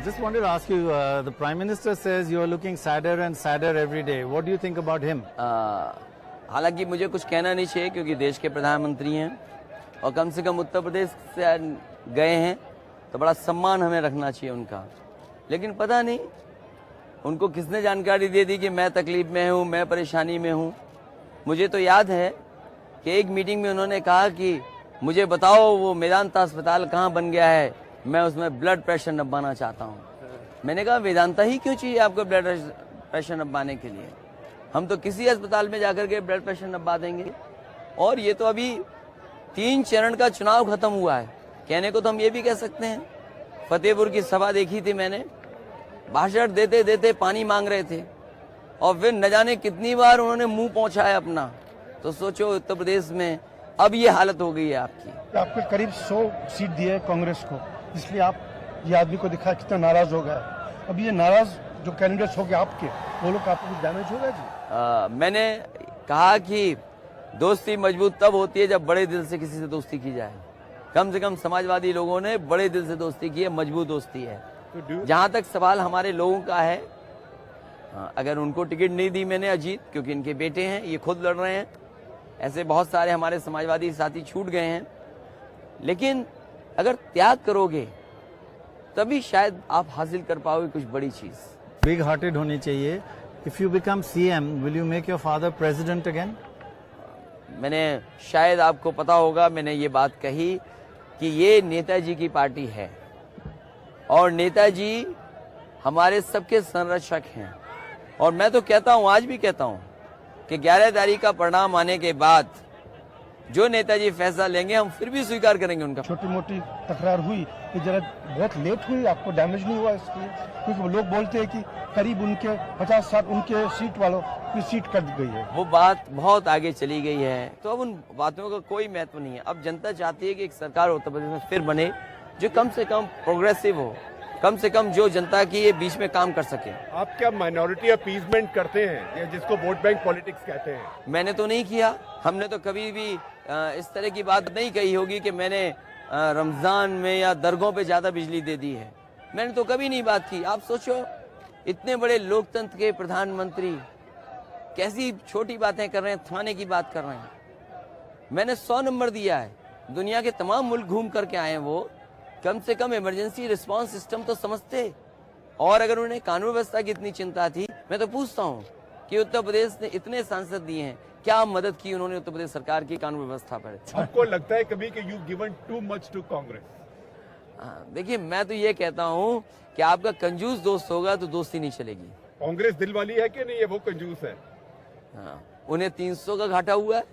just wanted to ask you, the Prime Minister says you are looking sadder and sadder every day. What do you think about him? हालांकि मुझे कुछ कहना नहीं चाहिए क्योंकि देश के प्रधानमंत्री हैं और कम से कम उत्तर प्रदेश से गए हैं तो बड़ा सम्मान हमें रखना चाहिए उनका। लेकिन पता नहीं उनको किसने जानकारी दे दी कि मैं तकलीफ में हूँ, मैं परेशानी में हूँ। मुझे तो याद है कि एक मीटिंग में उन्होंने कहा कि मुझे बताओ वो मेदांता अस्पताल कहाँ बन गया है, मैं उसमें ब्लड प्रेशर नपाना चाहता हूँ। मैंने कहा वेदांता ही क्यों चाहिए आपको ब्लड प्रेशर नपाने के लिए, हम तो किसी अस्पताल में जाकर के ब्लड प्रेशर नपा देंगे। और ये तो अभी 3 चरण का चुनाव खत्म हुआ है, कहने को तो हम ये भी कह सकते हैं। फतेहपुर की सभा देखी थी मैंने, भाषण देते देते पानी मांग रहे थे और फिर न जाने कितनी बार उन्होंने मुंह पहुंचाया अपना। तो सोचो उत्तर प्रदेश में अब ये हालत हो गई है आपकी। आपको करीब 100 सीट दी है कांग्रेस को, इसलिए आप ये आदमी को दिखा कितना नाराज हो गया। अब ये नाराज जो कैंडिडेट्स हो गए आपके, वो लोग आपको कुछ डैमेज होगा जी? मैंने कहा कि दोस्ती मजबूत तब होती है जब बड़े दिल से किसी से दोस्ती की जाए। कम से कम समाजवादी लोगों ने बड़े दिल से दोस्ती की है, मजबूत दोस्ती है। जहां तक सवाल हमारे लोगों का है, अगर उनको टिकट नहीं दी मैंने अजीत, क्योंकि इनके बेटे हैं, ये खुद लड़ रहे हैं, ऐसे बहुत सारे हमारे समाजवादी साथी छूट गए हैं। लेकिन अगर त्याग करोगे तभी शायद आप हासिल कर पाओगे कुछ बड़ी चीज। बिग हार्टेड होनी चाहिए। If you become CM, will you make your father president again? मैंने, शायद आपको पता होगा, मैंने ये बात कही कि ये नेताजी की पार्टी है और नेताजी हमारे सबके संरक्षक हैं। और मैं तो कहता हूं, आज भी कहता हूं कि 11 तारीख का परिणाम आने के बाद जो नेताजी फैसला लेंगे हम फिर भी स्वीकार करेंगे उनका। छोटी मोटी तकरार हुई, ये जरा बहुत लेट हुई, आपको डैमेज नहीं हुआ इसलिए? क्योंकि लोग बोलते हैं कि करीब उनके 50-60 उनके सीट वालों की सीट कट गई है। वो बात बहुत आगे चली गई है, तो अब उन बातों का कोई महत्व नहीं है। अब जनता चाहती है कि एक सरकार उत्तर प्रदेश में फिर बने जो कम से कम प्रोग्रेसिव हो, कम से कम जो जनता की ये बीच में काम कर सके। आप क्या माइनॉरिटी अपीजमेंट करते हैं, या जिसको वोट बैंक पॉलिटिक्स कहते हैं? मैंने तो नहीं किया, हमने तो कभी भी इस तरह की बात नहीं कही होगी कि मैंने रमजान में या दरगाहों पे ज्यादा बिजली दे दी है। मैंने तो कभी नहीं बात की। आप सोचो, इतने बड़े लोकतंत्र के प्रधानमंत्री कैसी छोटी बातें कर रहे हैं, थाने की बात कर रहे हैं। मैंने 100 नंबर दिया है, दुनिया के तमाम मुल्क घूम करके आए हैं, वो कम से कम इमरजेंसी रिस्पांस सिस्टम तो समझते। और अगर उन्हें कानून व्यवस्था की इतनी चिंता थी, मैं तो पूछता हूँ कि उत्तर प्रदेश ने इतने सांसद दिए हैं, क्या मदद की उन्होंने उत्तर प्रदेश सरकार की कानून व्यवस्था पर? आपको लगता है कभी कि you given too much to Congress? देखिए, मैं तो ये कहता हूँ कि आपका कंजूस दोस्त होगा तो दोस्ती नहीं चलेगी। कांग्रेस दिल वाली है कि नहीं है, वो कंजूस है? उन्हें 300 का घाटा हुआ है।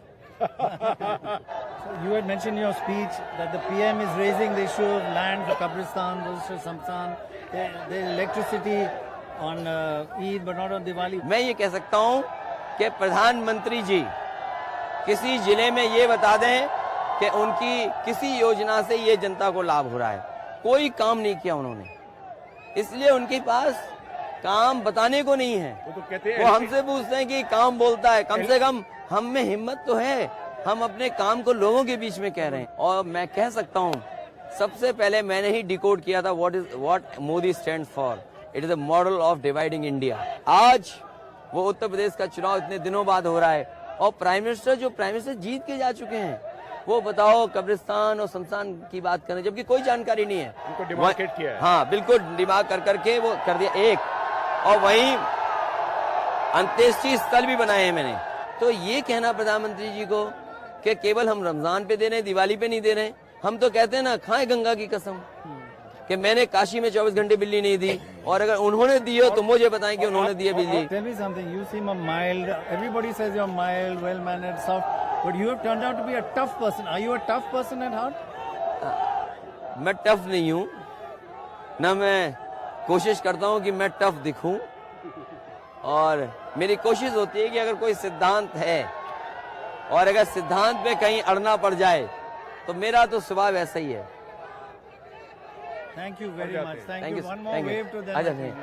So you had mentioned in your speech that the PM is raising the issue of land for Kabristan, Balsar, Samsan, the electricity on Eid but not on Diwali. मैं ये कह सकता हूँ कि प्रधानमंत्री जी किसी जिले में ये बता दें कि उनकी किसी योजना से ये जनता को लाभ हो रहा है। कोई काम नहीं किया उन्होंने, इसलिए उनके पास काम बताने को नहीं है। वो तो कहते हैं, वो हमसे पूछते हैं कि काम बोलता है। कम से कम हम में हिम्मत तो है, हम अपने काम को लोगों के बीच में कह रहे हैं। और मैं कह सकता हूँ, सबसे पहले मैंने ही डिकोड किया था what Modi stands for. It is a model of dividing India. आज वो उत्तर प्रदेश का चुनाव इतने दिनों बाद हो रहा है और प्राइम मिनिस्टर जीत के जा चुके हैं, वो बताओ कब्रिस्तान और शमशान की बात करें, जबकि कोई जानकारी नहीं है। उनको डिमार्केट किया है। हाँ बिल्कुल, दिमाग कर करके वो कर दिया एक, और वहीं अंत्येष्टि स्थल भी बनाए हैं मैंने। तो ये कहना प्रधानमंत्री जी को कि केवल हम रमजान पे दे रहे हैं, दिवाली पे नहीं दे रहे हैं। हम तो कहते हैं ना, खाएं गंगा की कसम कि मैंने काशी में 24 घंटे बिजली नहीं दी, और अगर उन्होंने दी हो तो मुझे बताएं कि उन्होंने दी है बिजली। Tell me something. You seem a mild. Everybody says you're mild, well-mannered, soft, but you have turned out to be a tough person. Are you a tough person at heart? मैं टफ नहीं हूँ, ना मैं कोशिश करता हूँ कि मैं टफ दिखूं, और मेरी कोशिश होती है कि अगर कोई सिद्धांत है और अगर सिद्धांत पे कहीं अड़ना पड़ जाए तो मेरा तो स्वभाव ऐसा ही है। Thank you very much. Thank you. One more Thank you. wave to them. आ जाते हैं।